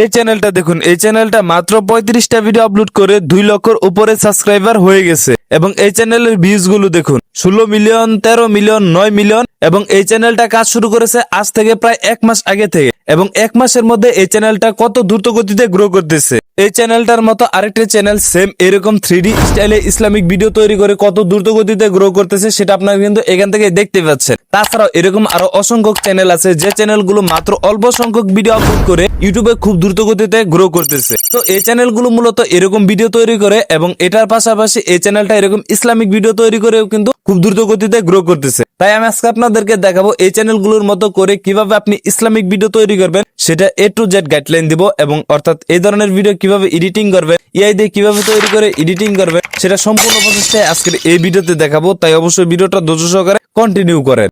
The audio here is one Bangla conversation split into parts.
এই চ্যানেলটা দেখুন, এই চ্যানেলটা মাত্র 35টা ভিডিও আপলোড করে 2 লক্ষের উপরে সাবস্ক্রাইবার হয়ে গেছে। এবং এই চ্যানেলের ভিউজ গুলো দেখুন, 16 মিলিয়ন, 13 মিলিয়ন, 9 মিলিয়ন। এবং এই চ্যানেলটা কাজ শুরু করেছে আজ থেকে প্রায় 1 মাস আগে থেকে, এবং 1 মাসের মধ্যে এই চ্যানেলটা কত দ্রুত গতিতে গ্রো করতেছে। এই চ্যানেলটার মতো আরেকটি চ্যানেল সেম এরকম 3D স্টাইলে ইসলামিক ভিডিও তৈরি করে কত দ্রুত গতিতে গ্রো করতেছে সেটা আপনারা কিন্তু এখান থেকে দেখতে পাচ্ছেন। তাছাড়াও এরকম আরো অসংখ্য চ্যানেল আছে যে চ্যানেলগুলো মাত্র অল্প সংখ্যক ভিডিও আপলোড করে ইউটিউবে খুব দ্রুত গতিতে গ্রো করতেছে। তো এই চ্যানেলগুলো মূলত এরকম ভিডিও তৈরি করে, এবং এটার পাশাপাশি এই চ্যানেলটা এরকম ইসলামিক ভিডিও তৈরি করেও কিন্তু খুব দ্রুত গতিতে গ্রো করতেছে। তাই আমি আজকে আপনাদেরকে দেখাবো এই চ্যানেলগুলোর মতো করে কিভাবে আপনি ইসলামিক ভিডিও তৈরি করবেন, সেটা A to Z গাইডলাইন দিব। এবং অর্থাৎ এই ধরনের ভিডিও কিভাবে এডিটিং করবেন, AI দিয়ে কিভাবে তৈরি করে এডিটিং করবেন, সেটা সম্পূর্ণ প্রসেসটাই আজকের এই ভিডিওতে দেখাবো। তাই অবশ্যই ভিডিওটা ধৈর্য সহকারে কন্টিনিউ করেন।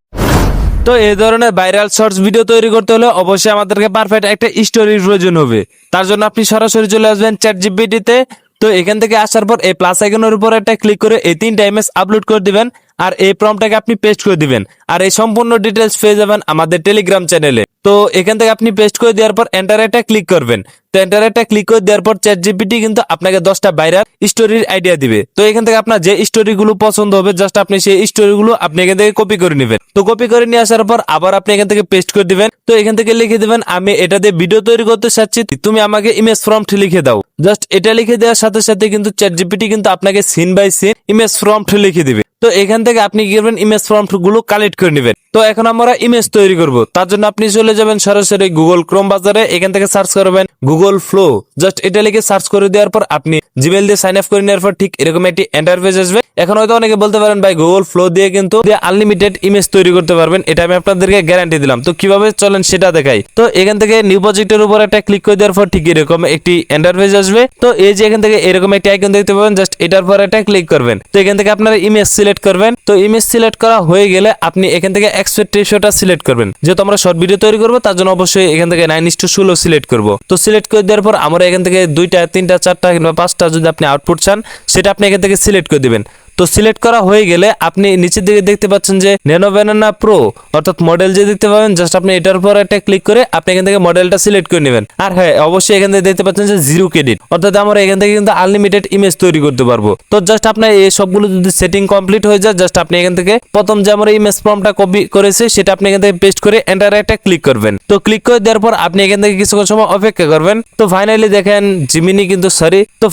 তো এই ধরনের ভাইরাল শর্টস ভিডিও তৈরি করতে হলে অবশ্যই আমাদেরকে পারফেক্ট একটা স্টোরির প্রয়োজন হবে। তার জন্য আপনি সরাসরি চলে আসবেন চ্যাটজিপিটিতে। তো এখান থেকে আসার পর এই প্লাস আইকনের উপর একটা ক্লিক করে এই 3টা ইমেজ আপলোড করে দিবেন, আর এই প্রম্পটটাকে আপনি পেস্ট করে দিবেন। আর এই সম্পূর্ণ ডিটেলস পেয়ে যাবেন আমাদের টেলিগ্রাম চ্যানেলে। তো এখান থেকে আপনি পেস্ট করে দেওয়ার পর এন্টার একটা ক্লিক করবেন। তো এন্টার একটা ক্লিক করে দেওয়ার পর চ্যাটজিপিটি কিন্তু আপনাকে 10টা ভাইরাল স্টোরির আইডিয়া দিবে। তো এখান থেকে আপনার যে স্টোরিগুলো পছন্দ হবে জাস্ট আপনি সেই স্টোরিগুলো আপনি এখান থেকে কপি করে নেবেন। তো কপি করে নিয়ে আসার পর আবার আপনি এখান থেকে পেস্ট করে দিবেন। তো এখান থেকে লিখে দিবেন আমি এটা দিয়ে ভিডিও তৈরি করতে চাচ্ছি, তুমি আমাকে ইমেজ প্রম্পট লিখে দাও। জাস্ট এটা লিখে দেওয়ার সাথে সাথে কিন্তু চ্যাটজিপিটি কিন্তু আপনাকে scene by scene image prompt লিখে দিবে। তো এখান থেকে আপনি কি করবেন, ইমেজ প্রম্পট গুলো কালেক্ট করে নেবেন। তো এখন আমরা ইমেজ তৈরি করব, তার জন্য আপনি চলে যাবেন সরাসরি গুগল ক্রোম বাজারে। এখান থেকে সার্চ করবেন গুগল ফ্লো। জাস্ট এটা লিখে সার্চ করে দেওয়ার পর আপনি জিমেইল দিয়ে সাইন আপ করে নেওয়ার পর ঠিক এরকম একটি ইন্টারফেস আসবে। এখন হয়তো অনেকে বলতে পারেন ভাই গুগল ফ্লো দিয়ে কিন্তু আনলিমিটেড ইমেজ তৈরি করতে পারবেন, এটা আমি আপনাদেরকে গ্যারান্টি দিলাম। তো কিভাবে চলেন সেটা দেখাই। তো এখান থেকে নিউ প্রজেক্টের উপর একটা ক্লিক করে দেওয়ার পর ঠিক এরকম একটি ইন্টারফেস আসবে। তো এই যে এখান থেকে এরকম একটি আইকন দেখতে পাবেন, জাস্ট এটার পর একটা ক্লিক করবেন। তো এখান থেকে আপনারা ইমেজ সিলেক্ট করবেন। তো ইমেজ সিলেক্ট করা হয়ে গেলে আপনি এখান থেকে এক্সপেক্ট রেশিওটা সিলেক্ট করবেন। যেহেতু আমরা শর্ট ভিডিও তৈরি করবো তার জন্য অবশ্যই এখান থেকে 9:16 সিলেক্ট করব। তো সিলেক্ট করে দেওয়ার পর আমরা এখান থেকে 2টা, 3টা, 4টা কিংবা 5টা যদি আপনি আউটপুট চান সেটা আপনি এখান থেকে সিলেক্ট করে দিবেন। তো সিলেক্ট করা হয়ে গেলে আপনি নিচের দিকে দেখতে পাচ্ছেন যে ন্যানো ব্যানানা প্রো অর্থাৎ মডেল যে দেখতে পাবেন, জাস্ট আপনি এটার উপর একটা ক্লিক করে আপনি এখান থেকে মডেলটা সিলেক্ট করে নেবেন। আর হ্যাঁ, অবশ্যই এখান থেকে দেখতে পাচ্ছেন যে 0 ক্রেডিট, অর্থাৎ আমরা এখান থেকে কিন্তু আনলিমিটেড ইমেজ তৈরি করতে পারবো। তো জাস্ট আপনার এই সবগুলো যদি সেটিং কমপ্লিট হয়ে যায়, জাস্ট আপনি এখান থেকে প্রথম যে আমরা ইমেজ প্রম্পটটা কপি করেছে সেটা আপনি এখান থেকে পেস্ট করে এন্টার একটা ক্লিক করবেন। তো ক্লিক করে দেওয়ার পর আপনি এখান থেকে কিছুক্ষণ সময় অপেক্ষা করবেন। তো ফাইনালি দেখেন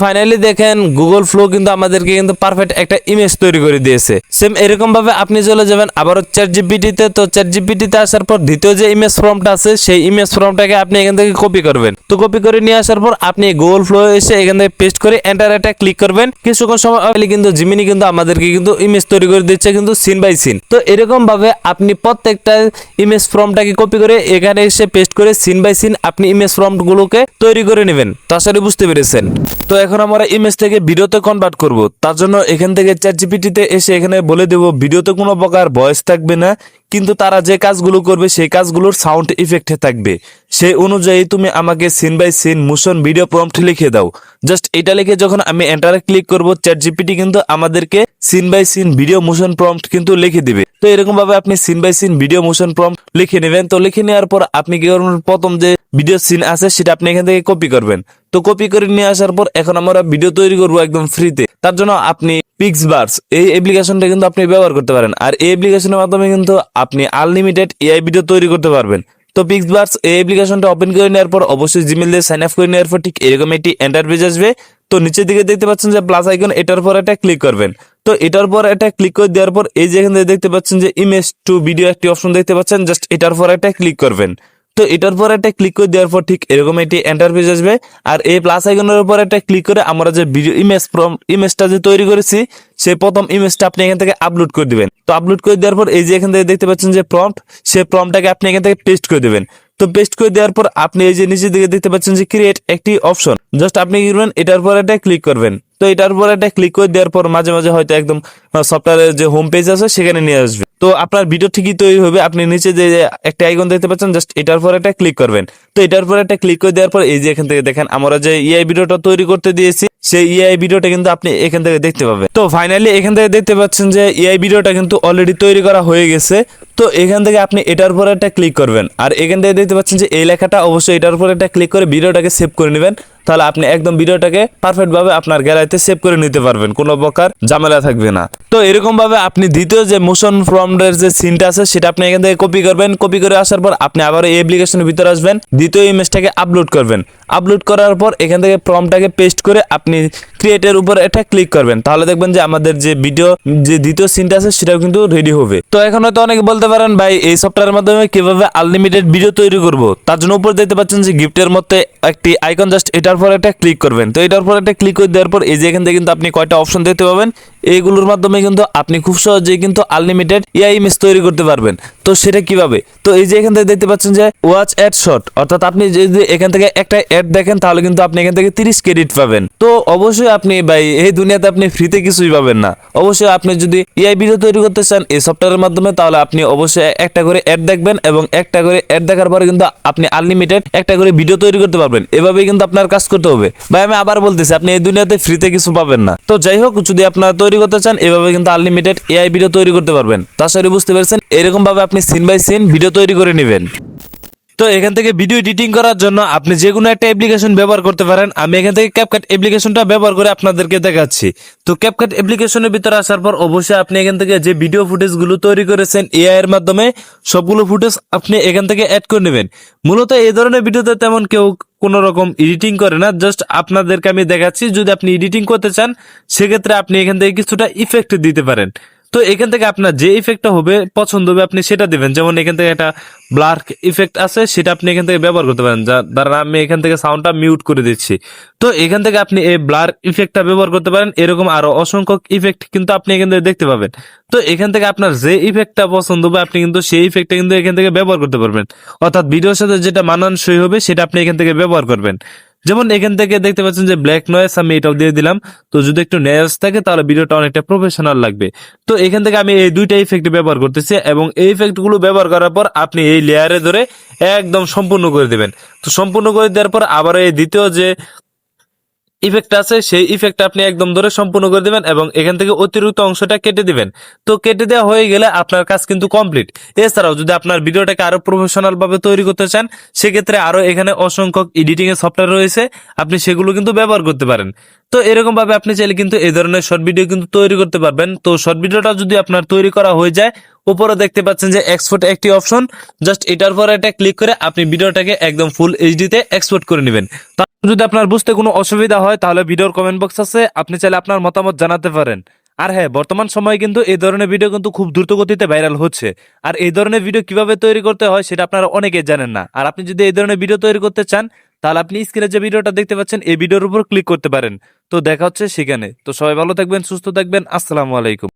ফাইনালি দেখেন গুগল ফ্লো কিন্তু আমাদেরকে কিন্তু পারফেক্ট একটা ইমেজ তৈরি করে দিয়েছে। সেম এরকম ভাবে আপনি চলে যাবেন আবারও চ্যাটজিপিটিতে। তো চ্যাটজিপিটিতে আসার পর দ্বিতীয় যে ইমেজ প্রম্পট আছে সেই ইমেজ প্রম্পটটাকে আপনি এখান থেকে কপি করবেন। তো কপি করে নিয়ে আসার পর আপনি গুগল ফ্লো এসে এখান থেকে পেস্ট করে এন্টার একটা ক্লিক করবেন। কিছুক্ষণ সময় কিন্তু জিমিনি কিন্তু আমাদেরকে কিন্তু ইমেজ তৈরি করে দিচ্ছে কিন্তু সিন বাই সিন। তো এরকম ভাবে আপনি প্রত্যেকটা ইমেজ প্রম্পটটাকে কপি করে এখানে এসে পেস্ট করে সিন বাই সিন আপনি ইমেজ প্রম্পট গুলোকে তৈরি করে নেবেন। তো আশা করি বুঝতে পেরেছেন। তো এখন আমরা ইমেজ থেকে ভিডিওতে কনভার্ট করব। তার জন্য এখান থেকে চ্যাটজিপিটিতে এসে এখানে বলে দেব ভিডিওতে কোনো প্রকার ভয়েস থাকবে না, কিন্তু তারা যে কাজগুলো করবে সেই কাজগুলোর সাউন্ড ইফেক্টে থাকবে। সেই অনুযায়ী তুমি আমাকে scene by scene motion video prompt লিখে দাও। জাস্ট এটা লিখে যখন আমি এন্টারে ক্লিক করব, চ্যাটজিপিটি কিন্তু আমাদেরকে scene by scene video motion prompt কিন্তু লিখে দিবে। তো এরকম ভাবে আপনি scene by scene video motion prompt লিখে নেবেন। তো লিখে নেওয়ার পর আপনি কি করবেন, প্রথম যে ভিডিও সিন আছে সেটা আপনি এখান থেকে কপি করবেন। তো কপি করে নিয়ে আসার পর এখন আমরা ভিডিও তৈরি করব একদম ফ্রিতে। তার জন্য আপনি পিক্সবার্স এই অ্যাপ্লিকেশনটা কিন্তু আপনি ব্যবহার করতে পারেন। আর এই অ্যাপ্লিকেশনের মাধ্যমে কিন্তু আপনি আনলিমিটেড AI ভিডিও তৈরি করতে পারবেন। তো পিক্সবার্স এই অ্যাপ্লিকেশনটা ওপেন করে নেওয়ার পর অবশ্যই জিমেইল দিয়ে সাইন আপ করে নেওয়ার পর ঠিক এরকম একটি ইন্টারফেস আসবে। তো নিচের দিকে দেখতে পাচ্ছেন যে প্লাস আইকন, এটার পর একটা ক্লিক করবেন। তো এটার পর একটা ক্লিক করে দেওয়ার পর এই যে এখান থেকে দেখতে পাচ্ছেন যে ইমেজ টু ভিডিও একটি অপশন দেখতে পাচ্ছেন, জাস্ট এটার পর একটা ক্লিক করবেন। তো এটার পর একটা ক্লিক করে দেওয়ার পর ঠিক এরকম একটি ইন্টারফেস আসবে। আর এই প্লাস আইকনের উপর একটা ক্লিক করে আমরা যে ভিডিও ইমেজটা যে তৈরি করেছি সেই প্রথম ইমেজটা আপনি এখান থেকে আপলোড করে দিবেন। তো আপলোড করে দেওয়ার পর এই যে এখান থেকে দেখতে পাচ্ছেন যে প্রম্পট, সেই প্রম্পটটাকে আপনি এখান থেকে পেস্ট করে দিবেন। তো পেস্ট করে দেওয়ার পর আপনি এই যে নিচের দিকে দেখতে পাচ্ছেন যে ক্রিয়েট একটি অপশন, জাস্ট আপনি কি করবেন, এটার পর একটা ক্লিক করবেন। তো এটার পর একটা ক্লিক করে দেওয়ার পর মাঝে মাঝে হয়তো একদম সফটওয়্যারের যে হোম পেজ আছে সেখানে নিয়ে আসবে। তো আপনার ভিডিও ঠিকই তৈরি হবে। আপনি নিচে যে একটা আইকন দেখতে পাচ্ছেন, জাস্ট এটার পর একটা ক্লিক করবেন। তো এটার পর একটা ক্লিক করে দেওয়ার পর এই যে এখান থেকে দেখেন আমরা যে এআই ভিডিওটা তৈরি করতে দিয়েছি, সেই এআই ভিডিওটা কিন্তু আপনি এখান থেকে দেখতে পাবেন। তো ফাইনালি এখান থেকে দেখতে পাচ্ছেন যে এআই ভিডিওটা কিন্তু অলরেডি তৈরি করা হয়ে গেছে। তো এখান থেকে আপনি এটার উপর একটা ক্লিক করবেন, আর এখান থেকে দেখতে পাচ্ছেন যে এই লেখাটা, অবশ্যই এটার উপর একটা ক্লিক করে ভিডিওটাকে সেভ করে নেবেন। তাহলে আপনি একদম ভিডিওটাকে পারফেক্ট ভাবে আপনার গ্যালারিতে সেভ করে নিতে পারবেন, কোনো প্রকার ঝামেলা থাকবে না। তো এরকম ভাবে আপনি দ্বিতীয় যে মোশন প্রম্পটের যে সিনটা আছে সেটা আপনি এখান থেকে কপি করবেন। কপি করে আসার পর আপনি আবার এই অ্যাপ্লিকেশনের ভিতরে আসবেন, দ্বিতীয় ইমেজটাকে আপলোড করবেন। আপলোড করার পর এখান থেকে প্রম্পটটাকে পেস্ট করে আপনি ক্রিয়েটের উপর এটা ক্লিক করবেন। তাহলে দেখবেন যে আমাদের যে ভিডিও যে দ্বিতীয় সিনটা আছে সেটাও কিন্তু রেডি হবে। তো এখন হয়তো অনেকে বলতে পারেন ভাই এই সফটওয়্যারের মাধ্যমে কিভাবে আনলিমিটেড ভিডিও তৈরি করব। তার জন্য উপর দেখতে পাচ্ছেন যে গিফটের মধ্যে একটি আইকন, জাস্ট এটার পর একটা ক্লিক করবেন। তো এটার পর একটা ক্লিক করে দেওয়ার পর এই যে এখান থেকে কিন্তু আপনি কয়টা অপশন দেখতে পাবেন, এইগুলোর মাধ্যমে কিন্তু আপনি খুব সহজেই কিন্তু আনলিমিটেড এআই ইমেজ তৈরি করতে পারবেন। তো সেটা কিভাবে? তো এই যে এখান থেকে দেখতে পাচ্ছেন যে ওয়াচ অ্যাড শট, অর্থাৎ আপনি যদি এখান থেকে একটা অ্যাড দেখেন তাহলে কিন্তু আপনি এখান থেকে 30 ক্রেডিট পাবেন। তো অবশ্যই আপনি ভাই এই দুনিয়াতে আপনি ফ্রিতে কিছুই পাবেন না। অবশ্যই আপনি যদি এআই ভিডিও তৈরি করতে চান এই সফটওয়্যারের মাধ্যমে, তাহলে আপনি অবশ্যই একটা করে অ্যাড দেখবেন এবং একটা করে অ্যাড দেখার পরে কিন্তু আপনি আনলিমিটেড একটা করে ভিডিও তৈরি করতে পারবেন। এভাবেই কিন্তু আপনার কাজ করতে হবে ভাই। আমি আবার বলতেছি, আপনি এই দুনিয়াতে ফ্রিতে কিছু পাবেন না। তো যাই হোক, যদি আপনারা তৈরি করতে চান এভাবে কিন্তু আনলিমিটেড এআই ভিডিও তৈরি করতে পারবেন। তাছাড়া বুঝতে পেরেছেন, এরকম ভাবে আপনি সিন বাই সিন ভিডিও তৈরি করে নেবেন। তো এখান থেকে ভিডিও এডিটিং করার জন্য আপনি যে কোনো একটা অ্যাপ্লিকেশন ব্যবহার করতে পারেন। আমি এখান থেকে ক্যাপকাট অ্যাপ্লিকেশনটা ব্যবহার করে আপনাদেরকে দেখাচ্ছি। তো ক্যাপকাট অ্যাপ্লিকেশনের ভিতরে আসার পর অবশ্যই আপনি এখান থেকে যে ভিডিও ফুটেজগুলো তৈরি করেছেন এআই এর মাধ্যমে, সবগুলো ফুটেজ আপনি এখান থেকে অ্যাড করে নেবেন। মূলত এই ধরনের ভিডিওতে তেমন কেউ কোন রকম এডিটিং করে না, জাস্ট আপনাদেরকে আমি দেখাচ্ছি। যদি আপনি এডিটিং করতে চান সেক্ষেত্রে আপনি এখান থেকে কিছুটা ইফেক্ট দিতে পারেন। তো এখান থেকে আপনার যে ইফেক্টটা হবে পছন্দ হবে আপনি সেটা দিবেন। যেমন এখান থেকে একটা ব্লার ইফেক্ট আছে, সেটা আপনি এখান থেকে ব্যবহার করতে পারেন। যার দ্বারা আমি এখান থেকে সাউন্ডটা মিউট করে দিচ্ছি। তো এখান থেকে আপনি এই ব্লার ইফেক্টটা ব্যবহার করতে পারেন। এরকম আরো অসংখ্য ইফেক্ট কিন্তু আপনি এখান থেকে দেখতে পাবেন। তো এখান থেকে আপনার যে ইফেক্টটা পছন্দ হবে আপনি কিন্তু সেই ইফেক্টটা কিন্তু এখান থেকে ব্যবহার করতে পারবেন। অর্থাৎ ভিডিওর সাথে যেটা মানানসই হবে সেটা আপনি এখান থেকে ব্যবহার করবেন। যেমন এখান থেকে দেখতে পাচ্ছেন যে ব্ল্যাক নয়েস, আমি এটাও দিয়ে দিলাম। তো যদি একটু নয়েজ থাকে তাহলে ভিডিওটা অনেকটা প্রফেশনাল লাগবে। তো এখান থেকে আমি এই দুইটা ইফেক্ট ব্যবহার করতেছি এবং এই ইফেক্ট গুলো ব্যবহার করার পর আপনি এই লেয়ারে ধরে একদম সম্পূর্ণ করে দিবেন। তো সম্পূর্ণ করে দেওয়ার পর আবার এই দ্বিতীয় যে ইফেক্ট আছে সেই ইফেক্ট আপনি একদম ধরে সম্পূর্ণ করে দিবেন এবং এখান থেকে অতিরিক্ত অংশটা কেটে দিবেন। তো কেটে দেওয়া হয়ে গেলে আপনার কাজ কিন্তু কমপ্লিট। এছাড়াও যদি আপনার ভিডিওটাকে আরো প্রফেশনাল ভাবে তৈরি করতে চান সেক্ষেত্রে আরো এখানে অসংখ্য এডিটিং এর সফটওয়্যার রয়েছে, আপনি সেগুলো কিন্তু ব্যবহার করতে পারেন। তো এরকম ভাবে আপনি চাইলে কিন্তু এই ধরনের শর্ট ভিডিও কিন্তু তৈরি করতে পারবেন। তো শর্ট ভিডিওটা যদি আপনার তৈরি করা হয়ে যায়, উপরে দেখতে পাচ্ছেন যে এক্সপোর্ট একটি অপশন, জাস্ট এটার পর এটা ক্লিক করে আপনি ভিডিওটাকে একদম ফুল এইচডি তে এক্সপোর্ট করে নেবেন। যদি আপনার বুঝতে কোনো অসুবিধা হয় তাহলে ভিডিওর কমেন্ট বক্স আছে, আপনি চাইলে আপনার মতামত জানাতে পারেন। আর হ্যাঁ, বর্তমান সময়ে কিন্তু এই ধরনের ভিডিও কিন্তু খুব দ্রুত গতিতে ভাইরাল হচ্ছে। আর এই ধরনের ভিডিও কিভাবে তৈরি করতে হয় সেটা আপনারা অনেকেই জানেন না। আর আপনি যদি এই ধরনের ভিডিও তৈরি করতে চান তাহলে আপনি স্ক্রিনে যে ভিডিওটা দেখতে পাচ্ছেন এই ভিডিওর উপর ক্লিক করতে পারেন। তো দেখা হচ্ছে সেখানে। তো সবাই ভালো থাকবেন, সুস্থ থাকবেন। আসসালামু আলাইকুম।